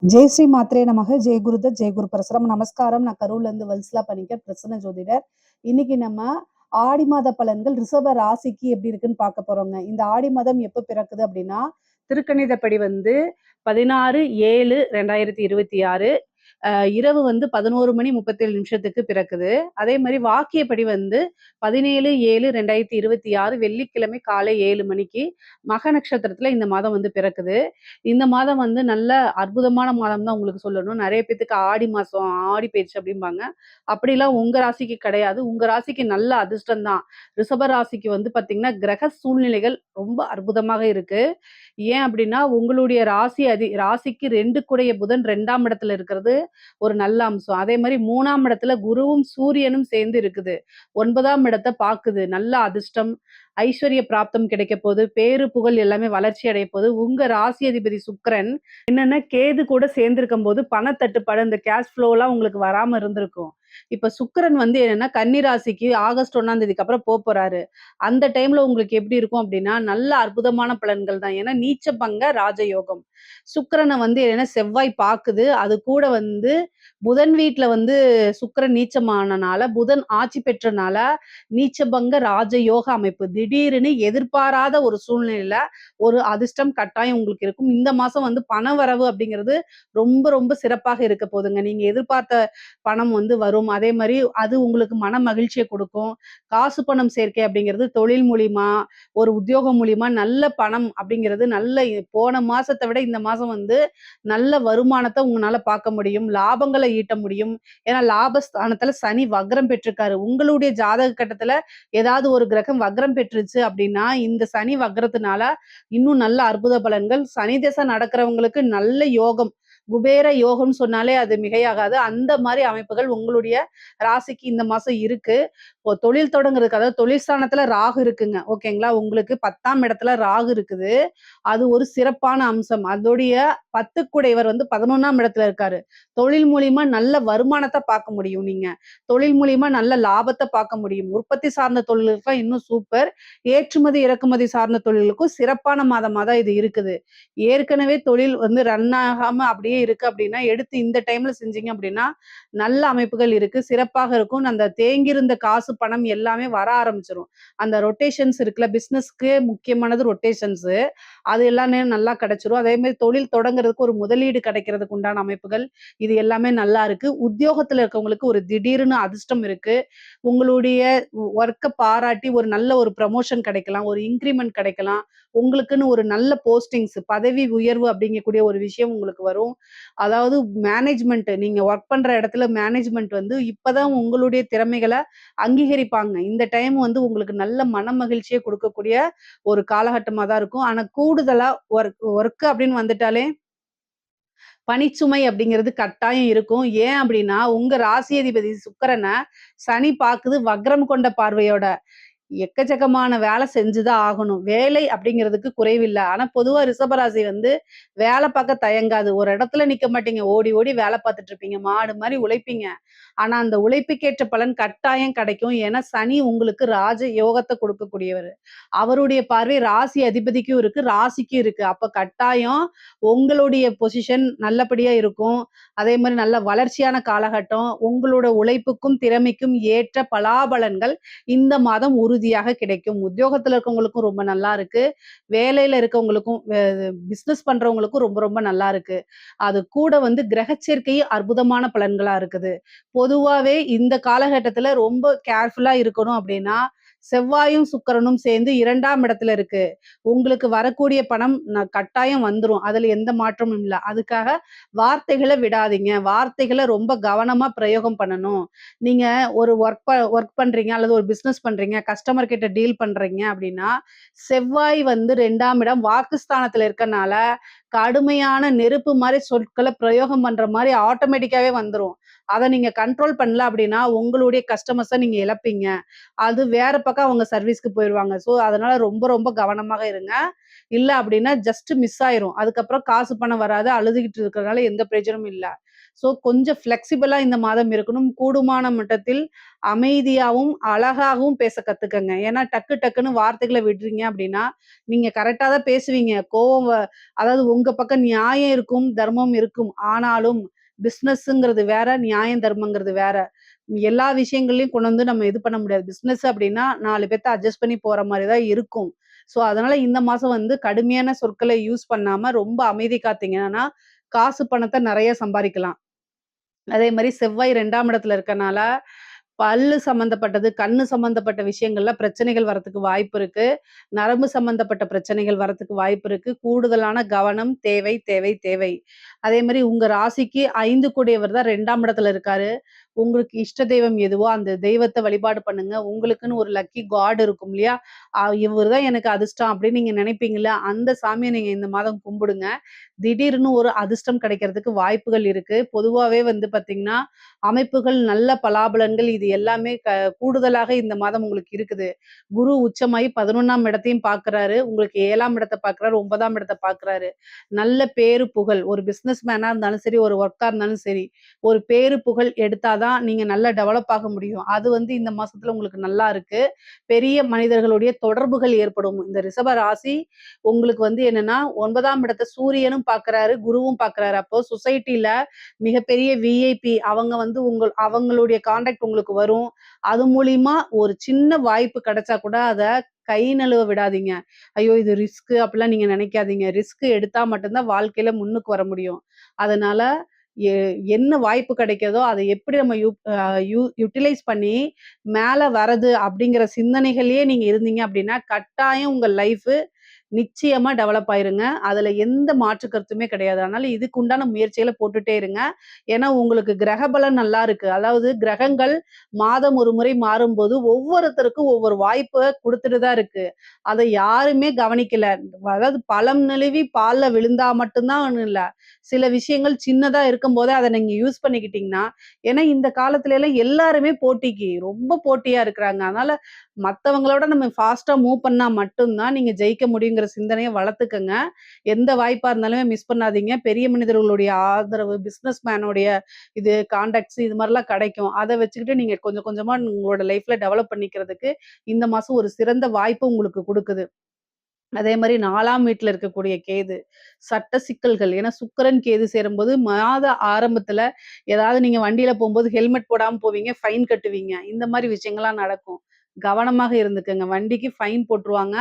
ஜெய் ஸ்ரீ மாத்ரே நமக. ஜெய் குருதத் ஜெய் குரு பரசுரம். நமஸ்காரம். நான் கரூர்ல இருந்து வல்சலா பணிக்கர், பிரசன்ன ஜோதிடர். இன்னைக்கு நம்ம ஆடி மாத பலன்கள் ரிஷப ராசிக்கு எப்படி இருக்குன்னு பார்க்க போறோங்க. இந்த ஆடி மாதம் எப்ப பிறக்குது அப்படின்னா, திருக்கணிதப்படி 16/7/2026 இரவு 11:37 பிறக்குது. அதே மாதிரி வாக்கியப்படி 17/7/2026 வெள்ளிக்கிழமை காலை 7 மணிக்கு மக நட்சத்திரத்துல இந்த மாதம் பிறக்குது. இந்த மாதம் நல்ல அற்புதமான மாதம் தான் உங்களுக்கு சொல்லணும். நிறைய பேத்துக்கு ஆடி மாசம், ஆடி பயிற்சி அப்படிம்பாங்க. அப்படிலாம் உங்க ராசிக்கு கிடையாது. உங்க ராசிக்கு நல்ல அதிர்ஷ்டம் தான். ரிஷப ராசிக்கு பாத்தீங்கன்னா கிரக சூழ்நிலைகள் ரொம்ப அற்புதமாக இருக்கு. ஏன் அப்படின்னா உங்களுடைய ராசிக்கு 2 கூடைய புதன் 2ஆம் இடத்துல இருக்கிறது ஒரு நல்ல அம்சம். அதே மாதிரி 3ஆம் இடத்துல குருவும் சூரியனும் சேர்ந்து இருக்குது. 9ஆம் இடத்தை பாக்குது. நல்ல அதிர்ஷ்டம், ஐஸ்வர்ய பிராப்தம் கிடைக்க போகுது. பேரு புகழ் எல்லாமே வளர்ச்சி அடைய போகுது. உங்க ராசி அதிபதி சுக்கிரன் என்னன்னா கேது கூட சேர்ந்திருக்கும் போது பணத்தட்டுப்பாடு, இந்த கேஷ் ஃப்ளோ எல்லாம் உங்களுக்கு வராம இருந்திருக்கும். இப்ப சுக்கிரன் என்னன்னா கன்னி ராசிக்கு ஆகஸ்ட் 1ஆம் தேதிக்கு அப்புறம் போறாரு. அந்த டைம்ல உங்களுக்கு எப்படி இருக்கும் அப்படின்னா நல்ல அற்புதமான பலன்கள் தான். ஏன்னா நீச்ச பங்க ராஜயோகம். சுக்கிரனை என்னன்னா செவ்வாய் பாக்குது. அது கூட புதன் வீட்டுல சுக்கிரன் நீச்சமானனால, புதன் ஆட்சி பெற்றனால நீச்சபங்க ராஜயோக அமைப்பு. திடீர்னு எதிர்பாராத ஒரு சூழ்நிலையில ஒரு அதிர்ஷ்டம் கட்டாயம் உங்களுக்கு இருக்கும். இந்த மாசம் பண வரவு அப்படிங்கிறது ரொம்ப ரொம்ப சிறப்பாக இருக்க போகுதுங்க. நீங்க எதிர்பார்த்த பணம் வரும். அதே மாதிரி அது உங்களுக்கு மன மகிழ்ச்சியை கொடுக்கும். காசு பணம் சேர்க்கை அப்படிங்கிறது தொழில் மூலியமா, ஒரு உத்தியோகம் மூலியமா நல்ல பணம் அப்படிங்கிறது நல்ல போன மாசத்தை விட இந்த மாசம் நல்ல வருமானத்தை உங்களால பார்க்க முடியும். லாபங்களை ஈட்ட முடியும். ஏன்னா லாபஸ்தானத்துல சனி வக்ரம் பெற்றிருக்காரு. உங்களுடைய ஜாதக கட்டத்துல ஏதாவது ஒரு கிரகம் வக்ரம் பெற்றுச்சு அப்படின்னா இந்த சனி வக்ரத்தினால இன்னும் நல்ல அற்புத பலன்கள். சனி திசை நடக்கிறவங்களுக்கு நல்ல யோகம், குபேர யோகம் சொன்னாலே அது மிகையாகாது. அந்த மாதிரி அமைப்புகள் உங்களுடைய ராசிக்கு இந்த மாசம் இருக்கு. இப்போ தொழில் தொடங்குறதுக்கு, அதாவது தொழில் ஸ்தானத்துல ராகு இருக்குங்க. ஓகேங்களா? உங்களுக்கு 10ஆம் இடத்துல ராகு இருக்குது. அது ஒரு சிறப்பான அம்சம். அதோடைய 10 குடையவர் 11ஆம் இடத்துல இருக்காரு. தொழில் மூலியமா நல்ல வருமானத்தை பார்க்க முடியும். நீங்க தொழில் மூலியமா நல்ல லாபத்தை பார்க்க முடியும். உற்பத்தி சார்ந்த தொழிலுக்கு இன்னும் சூப்பர். ஏற்றுமதி இறக்குமதி சார்ந்த தொழிலுக்கும் சிறப்பான மாதமா தான் இது இருக்குது. ஏற்கனவே தொழில் ரன் ஆகாம அப்படியே இருக்கு அப்படின்னா எடுத்து இந்த டைம்ல செஞ்சீங்க அப்படின்னா நல்ல அமைப்புகள் இருக்கு, சிறப்பாக இருக்கும். அந்த தேங்கியிருந்த காசு பணம் எல்லாமே வர ஆரம்பிச்சிடும். அந்த ரொட்டேஷன்ஸ் இருக்குல்ல, பிசினஸ்க்கு முக்கியமானது ரொட்டேஷன்ஸ், அது எல்லாமே நல்லா கிடைச்சிரும். அதே மாதிரி தொழில் தொடங்குறதுக்கு ஒரு முதலீடு கிடைக்கிறதுக்கு உண்டான அமைப்புகள் இது எல்லாமே நல்லா இருக்கு. உத்தியோகத்துல இருக்கவங்களுக்கு ஒரு திடீர்னு அதிர்ஷ்டம் இருக்கு. உங்களுடைய ஒர்க்கை பாராட்டி ஒரு நல்ல ஒரு ப்ரமோஷன் கிடைக்கலாம், ஒரு இன்கிரிமெண்ட் கிடைக்கலாம். உங்களுக்குன்னு ஒரு நல்ல போஸ்டிங்ஸ், பதவி உயர்வு அப்படிங்கக்கூடிய ஒரு விஷயம் உங்களுக்கு வரும். அதாவது மேனேஜ்மெண்ட், நீங்க ஒர்க் பண்ற இடத்துல மேனேஜ்மெண்ட் இப்பதான் உங்களுடைய திறமைகளை அங்கீகரிப்பாங்க. இந்த டைம் உங்களுக்கு நல்ல மன மகிழ்ச்சியை கொடுக்கக்கூடிய ஒரு காலகட்டமா தான் இருக்கும். ஆனா கூடுதலா ஒர்க் அப்படின்னு வந்துட்டாலே பணிச்சுமை அப்படிங்கிறது கட்டாயம் இருக்கும். ஏன் அப்படின்னா உங்க ராசி அதிபதி சுக்கிரனை சனி பாக்குது வக்ரம் கொண்ட பார்வையோட. எக்கச்சக்கமான வேலை செஞ்சுதான் ஆகணும். வேலை அப்படிங்கிறதுக்கு குறைவில்லை. ஆனா பொதுவா ரிஷபராசி வேலை பார்க்க தயங்காது. ஒரு இடத்துல நிக்க மாட்டீங்க. ஓடி ஓடி வேலை பார்த்துட்டு இருப்பீங்க. மாடு மாதிரி உழைப்பீங்க. ஆனா அந்த உழைப்புக்கேற்ற பலன் கட்டாயம் கிடைக்கும். ஏன்னா சனி உங்களுக்கு ராஜ யோகத்தை கொடுக்கக்கூடியவர். அவருடைய பார்வை ராசி அதிபதிக்கும் இருக்கு, ராசிக்கும் இருக்கு. அப்ப கட்டாயம் உங்களுடைய பொசிஷன் நல்லபடியா இருக்கும். அதே மாதிரி நல்ல வளர்ச்சியான காலகட்டம். உங்களோட உழைப்புக்கும் திறமைக்கும் ஏற்ற பலாபலன்கள் இந்த மாதம் உறுதியாக கிடைக்கும். உத்தியோகத்துல இருக்கவங்களுக்கும் ரொம்ப நல்லா இருக்கு. வேலையில இருக்கவங்களுக்கும், பிசினஸ் பண்றவங்களுக்கும் ரொம்ப ரொம்ப நல்லா இருக்கு. அது கூட கிரக சேர்க்கை அற்புதமான பலன்களா இருக்குது. பொதுவாவே இந்த காலகட்டத்துல ரொம்ப கேர்ஃபுல்லா இருக்கணும் அப்படின்னா செவ்வாயும் சுக்கிரனும் சேர்ந்து 2ஆம் இடத்துல இருக்கு. உங்களுக்கு வரக்கூடிய பணம் கட்டாயம் வந்துரும். அதுல எந்த மாற்றமும் இல்ல. அதுக்காக வார்த்தைகளை விடாதீங்க. வார்த்தைகளை ரொம்ப கவனமா பிரயோகம் பண்ணணும். நீங்க ஒரு ஒர்க் பண்றீங்க அல்லது ஒரு பிசினஸ் பண்றீங்க, கஸ்டமர் கிட்ட டீல் பண்றீங்க அப்படின்னா செவ்வாய் 2ஆம் இடம் வாக்குஸ்தானத்துல இருக்கனால கடுமையான நெருப்பு மாதிரி சொற்களை பிரயோகம் பண்ற மாதிரி ஆட்டோமேட்டிக்காவே வந்துரும். அதை நீங்க கண்ட்ரோல் பண்ணல அப்படின்னா உங்களுடைய கஸ்டமர்ஸை நீங்க இழப்பீங்க. அது வேற பக்கம் அவங்க சர்வீஸ்க்கு போயிருவாங்க. ஸோ அதனால ரொம்ப ரொம்ப கவனமாக இருங்க. இல்ல அப்படின்னா ஜஸ்ட் மிஸ் ஆயிரும். அதுக்கப்புறம் காசு பணம் வராது. அழுதுகிட்டு இருக்கிறதுனால எந்த பிரயோஜனமும் இல்ல. ஸோ கொஞ்சம் ஃப்ளெக்சிபிளா இந்த மாதம் இருக்கணும். கூடுமான மட்டத்தில் அமைதியாவும் அழகாகவும் பேச கத்துக்கங்க. ஏன்னா டக்கு டக்குன்னு வார்த்தைகளை விடுறீங்க அப்படின்னா நீங்க கரெக்டா தான் பேசுவீங்க. அதாவது உங்க பக்கம் நியாயம் இருக்கும், தர்மம் இருக்கும். ஆனாலும் பிசினஸ்ங்கிறது வேற, நியாயம் தர்மங்கிறது வேற. எல்லா விஷயங்கள்லயும் கொண்டு வந்து நம்ம இது பண்ண முடியாது. பிசினஸ் அப்படின்னா 4 பேத்த அட்ஜஸ்ட் பண்ணி போற மாரி தான் இருக்கும். ஸோ, அதனால இந்த மாசம் வந்து கடுமையான சொற்கள யூஸ் பண்ணாம ரொம்ப அமைதி காத்தீங்கன்னா, காசு பணத்த நெறைய சம்பாரிக்கலாம். அதே மாரி செவ்வாய் 2ஆம் இடத்துல இருக்கனால, பல்லு சம்மந்தப்பட்டது, கண்ணு சம்மந்தப்பட்ட விஷயங்கள்ல பிரச்சனைகள் வரத்துக்கு வாய்ப்பு இருக்கு. நரம்பு சம்மந்தப்பட்ட பிரச்சனைகள் வரத்துக்கு வாய்ப்பு இருக்கு. கூடுதலான கவனம் தேவை, தேவை, தேவை. அதே மாரி உங்க ராசிக்கு 5 கூடியவர் தான் 2ஆம் இடத்துல இருக்காரு. உங்களுக்கு இஷ்ட தெய்வம் எதுவோ அந்த தெய்வத்த வழிபாடு பண்ணுங்க. உங்களுக்குன்னு ஒரு லக்கி காட் இருக்கும் இல்லையா? இவரு தான் எனக்கு அதிர்ஷ்டம் அப்படின்னு நீங்க நினைப்பீங்கல்ல, அந்த சாமிய நீங்க இந்த மாதம் கும்பிடுங்க. திடீர்னு ஒரு அதிர்ஷ்டம் கிடைக்கிறதுக்கு வாய்ப்புகள் இருக்கு. பொதுவாவே வந்து பார்த்தீங்கன்னா, அமைப்புகள் நல்ல பலாபலன்கள் இது எல்லாமே கூடுதலாக இந்த மாதம் உங்களுக்கு இருக்குது. குரு உச்சமாயி 11ஆம் இடத்தையும் பார்க்குறாரு. உங்களுக்கு 7ஆம் இடத்த பார்க்குறாரு, 9ஆம் இடத்த பார்க்குறாரு. நல்ல பேரு, புகழ் ஒரு பிசினஸ் மேனா இருந்தாலும் சரி, ஒரு ஒர்க்கா இருந்தாலும் சரி, ஒரு பேரு, புகழ் எடுத்தா தான் நீங்க நல்லா டெவலப் ஆக முடியும். அது வந்து இந்த மாசத்துல உங்களுக்கு நல்லா இருக்கு. பெரிய மனிதர்களுடைய தொடர்புகள் ஏற்படும். இந்த ரிஷப ராசி உங்களுக்கு வந்து என்னன்னா 9ஆம் இடத்த சூரியனும் பார்க்குறாரு, குருவும் பார்க்குறாரு. அப்போ சொசைட்டில மிகப்பெரிய விஐபி அவங்க வந்து அவங்களுடைய கான்டாக்ட் உங்களுக்கு வரும். அது மூலியமா ஒரு சின்ன வாய்ப்பு கிடைச்சா கூட அத கை நழுவ விடாதீங்க. ஐயோ! இது ரிஸ்க் அப்படிலாம் நீங்க நினைக்காதீங்க. ரிஸ்க் எடுத்தா மட்டும் தான் வாழ்க்கையில முன்னுக்கு வர முடியும். அதனால எ என்ன வாய்ப்பு கிடைக்கிறதோ, அத எப்படி நம்ம யூ அ யூ யுட்டிலைஸ் பண்ணி மேல வரது அப்படிங்கிற சிந்தனைகள்லயே நீங்க இருந்தீங்க அப்படின்னா, கட்டாயம் உங்க லைஃப் நிச்சயமா டெவலப் ஆயிருங்க. அதுல எந்த மாற்று கருத்துமே கிடையாது. அதனால இதுக்கு உண்டான முயற்சிகள போட்டுட்டே இருங்க. ஏன்னா, உங்களுக்கு கிரக பலன் நல்லா இருக்கு. அதாவது கிரகங்கள் மாதம் ஒரு முறை மாறும்போது, ஒவ்வொருத்தருக்கும் ஒவ்வொரு வாய்ப்ப குடுத்துட்டு தான் இருக்கு. அத யாருமே கவனிக்கல. அதாவது பழம் நழுவி பால்ல விழுந்தா மட்டும் தான் இல்ல. சில விஷயங்கள் சின்னதா இருக்கும்போதே அத நீங்க யூஸ் பண்ணிக்கிட்டீங்கன்னா, ஏன்னா இந்த காலத்துல எல்லாம் எல்லாருமே போட்டிக்கு ரொம்ப போட்டியா இருக்கிறாங்க. அதனால மத்தவங்களோட நம்ம ஃபாஸ்ட்டா மூவ் பண்ணா மட்டும் தான் நீங்க ஜெயிக்க முடியுங்கிற சிந்தனைய வளர்த்துக்கங்க. எந்த வாய்ப்பா இருந்தாலுமே மிஸ் பண்ணாதீங்க. பெரிய மனிதர்களுடைய ஆதரவு, பிசினஸ் மேனுடைய இது கான்டாக்ட்ஸ் இது மாரிலாம் கிடைக்கும். அத வச்சுக்கிட்டு நீங்க கொஞ்சம் கொஞ்சமா உங்களோட லைஃப்ல டெவலப் பண்ணிக்கிறதுக்கு இந்த மாசம் ஒரு சிறந்த வாய்ப்பு உங்களுக்கு குடுக்குது. அதே மாரி 4ஆம் வீட்ல இருக்கக்கூடிய கேது. சட்ட சிக்கல்கள். ஏன்னா சுக்கிரன், கேது சேரும்போது மாத ஆரம்பத்துல ஏதாவது நீங்க வண்டியில போம்போது ஹெல்மெட் போடாம போவீங்க, ஃபைன் கட்டுவீங்க. இந்த மாரி விஷயங்கள்லாம் நடக்கும். கவனமாக இருந்துக்கங்க. வண்டிக்கு ஃபைன் போட்டுருவாங்க.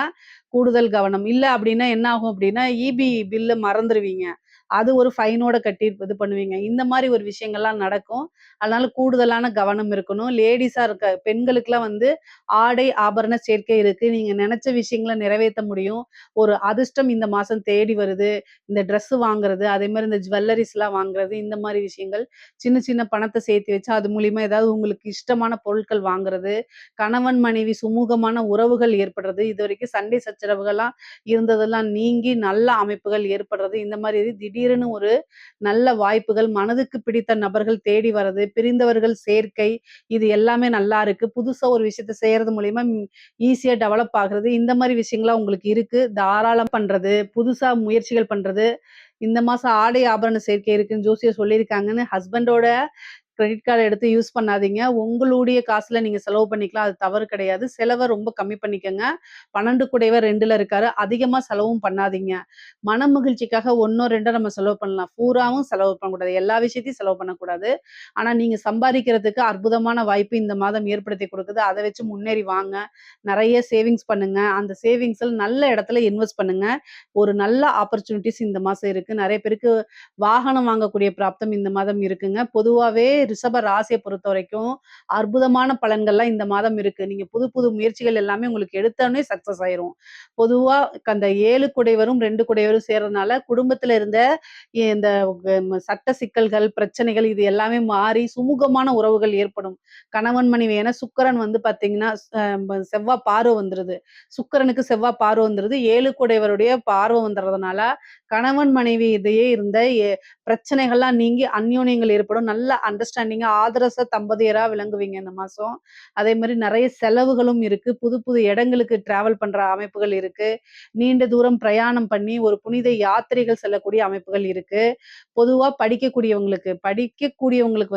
கூடுதல் கவனம். இல்ல அப்டின்னா என்ன ஆகும் அப்டின்னா, ஈபி பில்ல மறந்துருவீங்க. அது ஒரு ஃபைனோட கட்டி இது பண்ணுவீங்க. இந்த மாரி ஒரு விஷயங்கள்லாம் நடக்கும். அதனால கூடுதலான கவனம் இருக்கணும். லேடீஸா இருக்க பெண்களுக்குலாம் வந்து ஆடை, ஆபரண சேர்க்கை இருக்கு. நீங்க நெனச்ச விஷயங்கள நிறைவேத்த முடியும். ஒரு அதிர்ஷ்டம் இந்த மாசம் தேடி வருது. இந்த ட்ரெஸ் வாங்குறது, அதே மாரி இந்த ஜுவல்லரீஸ்லாம் வாங்குறது, இந்த மாரி விஷயங்கள். சின்ன சின்ன பணத்த சேர்த்து வச்சு, அது மூலியமா ஏதாவது உங்களுக்கு இஷ்டமான பொருட்கள் வாங்குறது, கணவன், மனைவி சுமூகமான உறவுகள் ஏற்படுறது, இதுவரைக்கும் சண்டை சச்சரவுகள்லாம் இருந்ததெல்லாம் நீங்கி நல்ல அமைப்புகள் ஏற்படுறது, இந்த மாரி திடீர்னு ஒரு நல்ல வாய்ப்புகள், மனதுக்கு பிடித்த நபர்கள் தேடி வர்றது, பிரிந்தவர்கள் சேர்க்கை, இது எல்லாமே நல்லா இருக்கு. புதுசா ஒரு விஷயத்த செய்யறது மூலியமா ஈஸியா டெவலப் ஆகுறது, இந்த மாரி விஷயங்கள்லாம் உங்களுக்கு இருக்கு. தாராளம் பண்றது, புதுசா முயற்சிகள் பண்றது. இந்த மாசம் ஆடை ஆபரண சேர்க்கை இருக்குன்னு ஜோசியர் சொல்லியிருக்காங்கன்னு ஹஸ்பண்டோட கிரெடிட் கார்ட் எடுத்து யூஸ் பண்ணாதீங்க. உங்களுடைய காசுல நீங்க செலவு பண்ணிக்கலாம். அது தவறு கிடையாது. செலவ ரொம்ப கம்மி பண்ணிக்கங்க. 12 கூடையவர் 2ல இருக்காரு. அதிகமா செலவும் பண்ணாதீங்க. மன மகிழ்ச்சிக்காக 1ஓ 2ஓ நம்ம செலவு பண்ணலாம். பூராவும் செலவு பண்ணக்கூடாது. எல்லா விஷயத்தையும் செலவு பண்ணக்கூடாது. ஆனா நீங்க சம்பாதிக்கிறதுக்கு அற்புதமான வாய்ப்பு இந்த மாதம் ஏற்படுத்தி குடுக்குது. அத வச்சு முன்னேறி வாங்க. நெறைய சேவிங்ஸ் பண்ணுங்க. அந்த சேவிங்ஸ்ல நல்ல இடத்துல இன்வெஸ்ட் பண்ணுங்க. ஒரு நல்ல ஆப்பர்ச்சுனிட்டீஸ் இந்த மாசம் இருக்கு. நெறைய பேருக்கு வாகனம் வாங்கக்கூடிய பிராப்தம் இந்த மாதம் இருக்குங்க. பொதுவாவே ரிஷப ராசிய பொறுத்தவரைக்கும் அற்புதமான பலன்கள்லாம் இந்த மாதம் இருக்கு. நீங்க புது புது முயற்சிகள் எல்லாமே உங்களுக்கு எடுத்தோனே சக்சஸ் ஆயிரும். பொதுவா அந்த 7 குடைவரும் 2 குடைவரும் சேர்றதுனால குடும்பத்துல இருந்த இந்த சட்ட சிக்கல்கள், பிரச்சனைகள் இது எல்லாமே மாறி சுமூகமான உறவுகள் ஏற்படும். கணவன் மனைவி ஏன்னா சுக்கிரன் வந்து பார்த்தீங்கன்னா, செவ்வா பார்வ வந்துருது. சுக்கிரனுக்கு செவ்வா பார்வ வந்துருது. 7 குடைவருடைய பார்வ வந்துறதுனால, கணவன் மனைவி இடையே இருந்த பிரச்சனைகள்லாம் நீங்கி அந்யோன்யங்கள் ஏற்படும். நல்ல அண்டர்ஸ்டாண்டிங் அண்டர்ஸ்டாண்டிங்கா ஆதரச தம்பதியரா விளங்குவீங்க இந்த மாசம். அதே மாரி நெறைய செலவுகளும் இருக்கு. புது புது இடங்களுக்கு டிராவல் பண்ற அமைப்புகள் இருக்கு. நீண்ட தூரம் பிரயாணம் பண்ணி ஒரு புனித யாத்திரைகள் செல்லக்கூடிய அமைப்புகள் இருக்கு. பொதுவா படிக்கக்கூடியவங்களுக்கு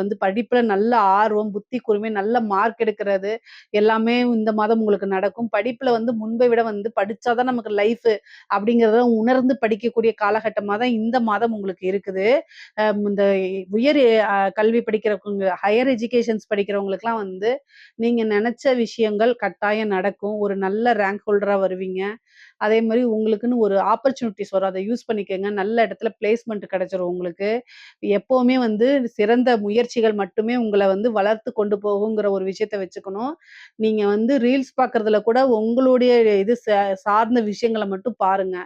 வந்து படிப்புல நல்ல ஆர்வம், புத்தி கூர்மை, நல்ல மார்க் எடுக்கிறது எல்லாமே இந்த மாதம் உங்களுக்கு நடக்கும். படிப்புல வந்து முன்பை விட வந்து படிச்சா தான் நமக்கு லைஃபு அப்படிங்கிறத உணர்ந்து படிக்கக்கூடிய காலகட்டமா தான் இந்த மாதம் உங்களுக்கு இருக்குது. இந்த உயர் கல்வி படிக்கிறவங்க ஹையர் எஜுகேஷன்ஸ் படிக்கிறவங்களுக்குலாம் வந்து நீங்க நெனச்ச விஷயங்கள் கட்டாயம் நடக்கும். ஒரு நல்ல ரேங்க் ஹோல்டரா வருவீங்க. அதே மாரி உங்களுக்குன்னு ஒரு ஆப்பர்ச்சுனிட்டீஸ் வரும். அத யூஸ் பண்ணிக்கங்க. நல்ல இடத்துல பிளேஸ்மென்ட் கிடைச்சிரும் உங்களுக்கு. எப்பவுமே வந்து சிறந்த முயற்சிகள் மட்டுமே உங்கள வந்து வளர்த்து கொண்டு போகுங்கிற ஒரு விஷயத்த வச்சுக்கணும். நீங்க வந்து ரீல்ஸ் பார்க்கறதுல கூட உங்களுடைய இது சார்ந்த விஷயங்கள மட்டும் பாருங்க.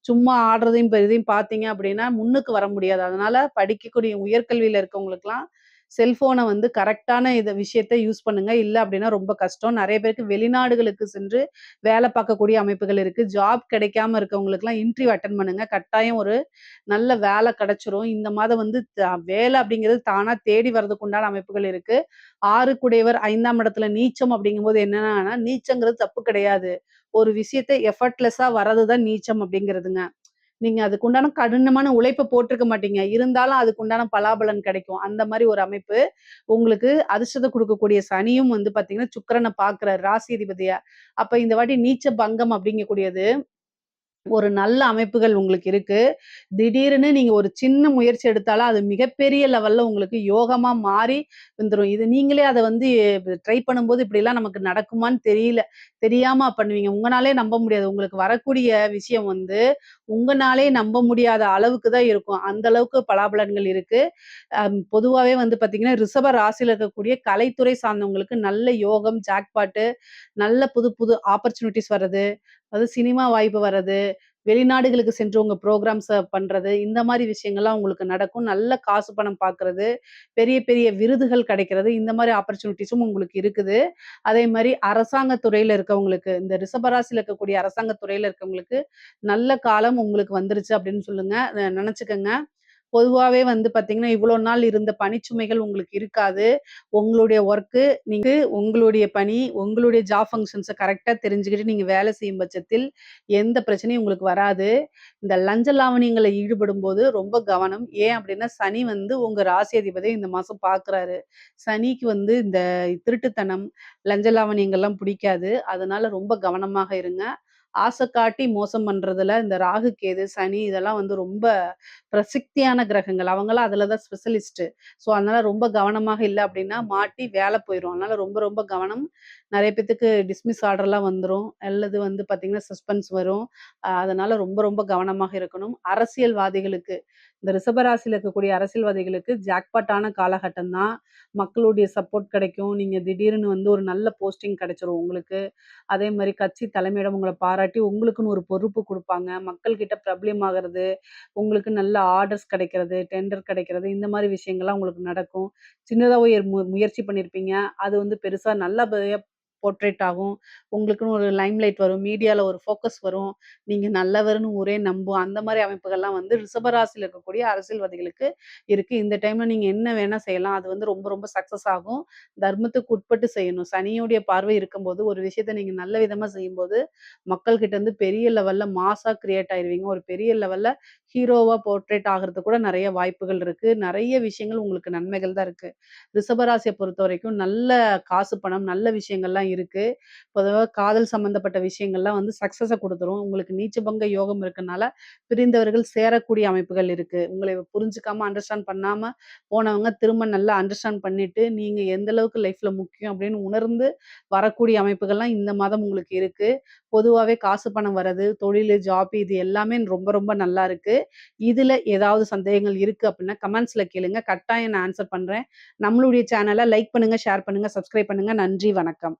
சும்மா ஆடுறதையும், இதையும் பார்த்தீங்க அப்படின்னா, முன்னுக்கு வர முடியாது. அதனால படிக்கக்கூடிய உயர்கல்வியில இருக்கவங்களுக்கெல்லாம் செல்ஃபோன வந்து கரெக்ட்டான விஷயத்த யூஸ் பண்ணுங்க. இல்ல அப்படின்னா ரொம்ப கஷ்டம். நெறைய பேருக்கு வெளிநாடுகளுக்கு சென்று வேலை பார்க்கக்கூடிய அமைப்புகள் இருக்கு. ஜாப் கிடைக்காம இருக்கவங்களுக்கெல்லாம் இன்டர்வியூ அட்டெண்ட் பண்ணுங்க. கட்டாயம் ஒரு நல்ல வேலை கிடைச்சிரும். இந்த மாதம் வந்து வேலை அப்படிங்கிறது தானா தேடி வரதுக்கு உண்டான அமைப்புகள் இருக்கு. 6 குடையவர் 5ஆம் இடத்துல நீச்சம் அப்படிங்கும்போது என்னன்னா, நீச்சங்கிறது தப்பு கிடையாது. ஒரு விஷயத்த எஃபர்ட்லெஸ்ஸா வர்றது தான் நீச்சம் அப்படிங்கிறதுங்க. நீங்க அதுக்குண்டான கடினமான உழைப்ப போட்டிருக்க மாட்டீங்க. இருந்தாலும் அதுக்குண்டான பலாபலன் கிடைக்கும். அந்த மாரி ஒரு அமைப்பு. உங்களுக்கு அதிர்ஷ்டத்த குடுக்கக்கூடிய சனியும் வந்து பார்த்தீங்கன்னா, சுக்கிரன பார்க்கிறார் ராசி அதிபதிய. அப்ப இந்த வாட்டி நீச்ச பங்கம் அப்படிங்கக்கூடியது ஒரு நல்ல அமைப்புகள் உங்களுக்கு இருக்கு. திடீர்னு நீங்க ஒரு சின்ன முயற்சி எடுத்தாலும், அது மிகப்பெரிய லெவல்ல உங்களுக்கு யோகமா மாறி வந்துரும். இது நீங்களே அத வந்து ட்ரை பண்ணும்போது இப்படிலாம் நமக்கு நடக்குமான்னு தெரியல. தெரியாம பண்ணுவீங்க. உங்கனாலே நம்ப முடியாது. உங்களுக்கு வரக்கூடிய விஷயம் வந்து, உங்கனாலே நம்ப முடியாத அளவுக்கு தான் இருக்கும். அந்த அளவுக்கு பலாபலன்கள் இருக்கு. பொதுவாவே வந்து பார்த்தீங்கன்னா, ரிஷப ராசியில இருக்கக்கூடிய கலைத்துறை சார்ந்தவங்களுக்கு நல்ல யோகம், ஜாக்பாட்டு, நல்ல புது புது ஆப்பர்ச்சுனிட்டீஸ் வர்றது, அது சினிமா வாய்ப்பு வர்றது, வெளிநாடுகளுக்கு சென்று உங்க புரோகிராம்ஸ பண்றது, இந்த மாரி விஷயங்கள்லாம் உங்களுக்கு நடக்கும். நல்ல காசு பணம் பார்க்கறது, பெரிய பெரிய விருதுகள் கிடைக்கிறது, இந்த மாரி ஆப்பர்ச்சுனிட்டீஸும் உங்களுக்கு இருக்குது. அதே மாரி அரசாங்க துறையில இருக்கவங்களுக்கு, இந்த ரிஷபராசியில இருக்கக்கூடிய அரசாங்க துறையில இருக்கவங்களுக்கு, நல்ல காலம் உங்களுக்கு வந்துருச்சு அப்படின்னு சொல்லுங்க. நெனச்சுக்கங்க. பொதுவாவே வந்து பார்த்தீங்கன்னா, இவ்வளோ நாள் இருந்த பணிச்சுமைகள் உங்களுக்கு இருக்காது. உங்களுடைய ஒர்க்கு நீங்க உங்களுடைய பணி, உங்களுடைய ஜாப் ஃபங்ஷன்ஸ கரெக்ட்டா தெரிஞ்சுக்கிட்டு நீங்க வேலை செய்யும் பட்சத்தில், எந்த பிரச்சனையும் உங்களுக்கு வராது. இந்த லஞ்ச லாவணியங்கள்ல ஈடுபடும்போது ரொம்ப கவனம். ஏன் அப்டின்னா, சனி வந்து உங்க ராசி அதிபதிய இந்த மாசம் பார்க்குறாரு. சனிக்கு வந்து இந்த திருட்டுத்தனம், லஞ்ச லாவணியங்கள்லாம் பிடிக்காது. அதனால ரொம்ப கவனமாக இருங்க. ஆசை காட்டி மோசம் பண்றதுல இந்த ராகு, கேது, சனி இதெல்லாம் வந்து ரொம்ப பிரசித்தியான கிரகங்கள். அவங்கலாம் அதுல தான் ஸ்பெஷலிஸ்ட்டு. ஸோ, அதனால ரொம்ப கவனமாக இல்ல அப்டின்னா, மாட்டி வேல போயிரும். அதனால ரொம்ப ரொம்ப கவனம். நெறைய பேத்துக்கு டிஸ்மிஸ் ஆர்டர்லாம் வந்துரும். அல்லது வந்து பார்த்தீங்கன்னா, சஸ்பென்ஸ் வரும். அதனால ரொம்ப ரொம்ப கவனமாக இருக்கணும். அரசியல்வாதிகளுக்கு இந்த ரிஷபராசியில இருக்கக்கூடிய அரசியல்வாதிகளுக்கு ஜாக்பாட்டான காலகட்டம் தான். மக்களுடைய சப்போர்ட் கிடைக்கும். நீங்க திடீர்னு வந்து ஒரு நல்ல போஸ்டிங் கிடைச்சிரும் உங்களுக்கு. அதே மாரி கட்சி தலைமையிடம் உங்கள பாராட்டி உங்களுக்குன்னு ஒரு பொறுப்பு குடுப்பாங்க. மக்கள் கிட்ட பிரபல்யமாகறது, உங்களுக்கு நல்ல ஆர்டர்ஸ் கிடைக்கிறது, டெண்டர் கிடைக்கிறது, இந்த மாரி விஷயங்கள்லாம் உங்களுக்கு நடக்கும். சின்னதா ஒரு முயற்சி பண்ணியிருப்பீங்க. அது வந்து பெருசா நல்லபடியா போர்ட்ரேட் ஆகும். உங்களுக்குன்னு ஒரு லைம்லைட் வரும். மீடியால ஒரு ஃபோக்கஸ் வரும். நீங்க நல்லவர்ன்னு ஊரே நம்பும். அந்த மாரி அமைப்புகள்லாம் வந்து ரிஷபராசியில இருக்கக்கூடிய அரசியல்வாதிகளுக்கு இருக்கு. இந்த டைம்ல நீங்க என்ன வேணா செய்யலாம். அது வந்து ரொம்ப ரொம்ப சக்சஸ் ஆகும். தர்மத்துக்கு உட்பட்டு செய்யணும். சனியுடைய பார்வை இருக்கும்போது, ஒரு விஷயத்த நீங்க நல்ல விதமா செய்யும்போது, மக்கள் கிட்ட இருந்து பெரிய லெவல்ல மாஸா கிரியேட் ஆயிருவீங்க. ஒரு பெரிய லெவல்ல ஹீரோவா போர்ட்ரேட் ஆகுறதுக்கு கூட நெறைய வாய்ப்புகள் இருக்கு. நெறைய விஷயங்கள் உங்களுக்கு நன்மைகள் தான் இருக்கு. ரிஷபராசிய பொறுத்தவரைக்கும் நல்ல காசு, பணம், நல்ல விஷயங்கள்லாம் இருக்கு. பொதுவா காதல் சம்மந்தப்பட்ட விஷயங்கள்லாம் வந்து சக்சஸ குடுத்துரும். உங்களுக்கு நீச்சபங்க யோகம் இருக்கனால, பிரிந்தவர்கள் சேரக்கூடிய அமைப்புகள் இருக்கு. உங்களை புரிஞ்சுக்காம, அண்டர்ஸ்டாண்ட் பண்ணாம போனவங்க திரும்ப நல்லா அண்டர்ஸ்டாண்ட் பண்ணிட்டு, நீங்க எந்த அளவுக்கு லைஃப்ல முக்கியம் அப்படின்னு உணர்ந்து வரக்கூடிய அமைப்புகள்லாம் இந்த மாதம் உங்களுக்கு இருக்கு. பொதுவாவே காசு பணம் வர்றது, தொழிலு, ஜாப் இது எல்லாமே ரொம்ப ரொம்ப நல்லா இருக்கு. இதுல ஏதாவது சந்தேகங்கள் இருக்கு அப்படின்னா, கமெண்ட்ஸ்ல கேளுங்க. கட்டாயம் நான் ஆன்ஸர் பண்றேன். நம்மளுடைய சேனல லைக் பண்ணுங்க, ஷேர் பண்ணுங்க, சப்ஸ்கிரைப் பண்ணுங்க. நன்றி, வணக்கம்.